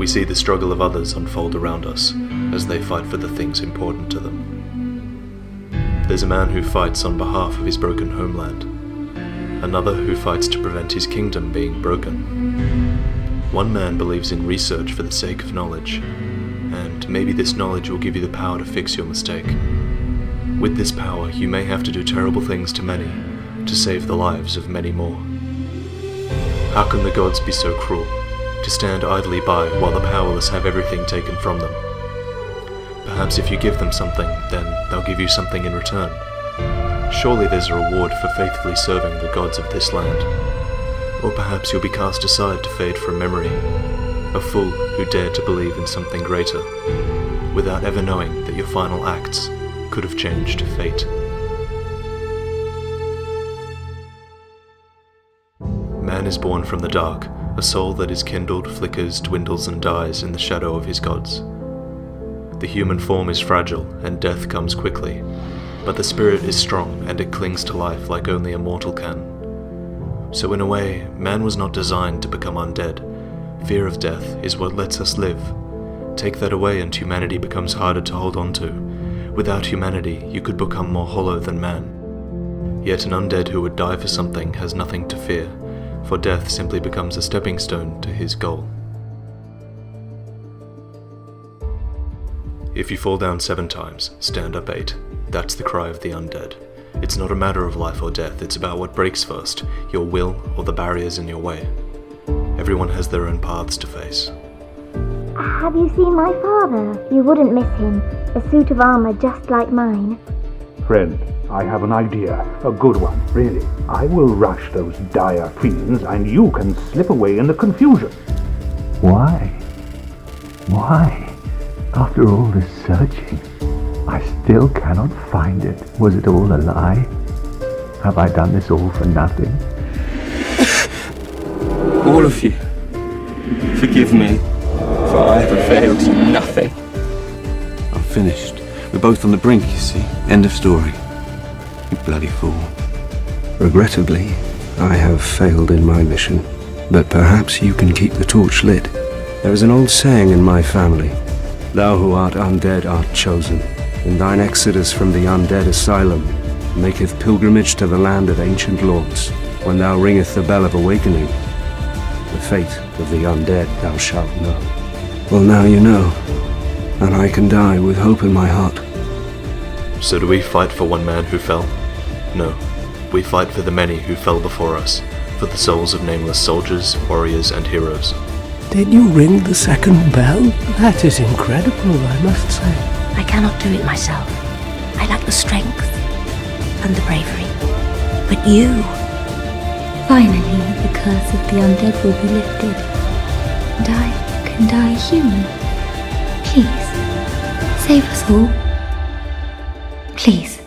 We see the struggle of others unfold around us as they fight for the things important to them. There's a man who fights on behalf of his broken homeland, another who fights to prevent his kingdom being broken. One man believes in research for the sake of knowledge, and maybe this knowledge will give you the power to fix your mistake. With this power, you may have to do terrible things to many, to save the lives of many more. How can the gods be so cruel, to stand idly by while the powerless have everything taken from them? Perhaps if you give them something, then they'll give you something in return. Surely there's a reward for faithfully serving the gods of this land. Or perhaps you'll be cast aside to fade from memory, a fool who dared to believe in something greater, without ever knowing that your final acts could have changed fate. Man is born from the dark, a soul that is kindled, flickers, dwindles and dies in the shadow of his gods. The human form is fragile and death comes quickly, but the spirit is strong and it clings to life like only a mortal can. So in a way, man was not designed to become undead. Fear of death is what lets us live. Take that away and humanity becomes harder to hold on to. Without humanity, you could become more hollow than man. Yet an undead who would die for something has nothing to fear, for death simply becomes a stepping stone to his goal. If you fall down 7 times, stand up 8. That's the cry of the undead. It's not a matter of life or death, it's about what breaks first, your will or the barriers in your way. Everyone has their own paths to face. Have you seen my father? You wouldn't miss him. A suit of armor just like mine. Friend, I have an idea. A good one, really. I will rush those dire fiends and you can slip away in the confusion. Why? Why? After all this searching, I still cannot find it. Was it all a lie? Have I done this all for nothing? All of you, forgive me, for I have availed you nothing. I'm finished. We're both on the brink, you see. End of story. You bloody fool. Regrettably, I have failed in my mission, but perhaps you can keep the torch lit. There is an old saying in my family, "Thou who art undead art chosen, and thine exodus from the undead asylum maketh pilgrimage to the land of ancient lords. When thou ringeth the bell of awakening, the fate of the undead thou shalt know." Well, now you know, and I can die with hope in my heart. So do we fight for one man who fell? No, we fight for the many who fell before us, for the souls of nameless soldiers, warriors and heroes. Did you ring the second bell? That is incredible, I must say. I cannot do it myself. I lack the strength and the bravery. But you... Finally, the curse of the undead will be lifted, and I can die human. Please, save us all. Please.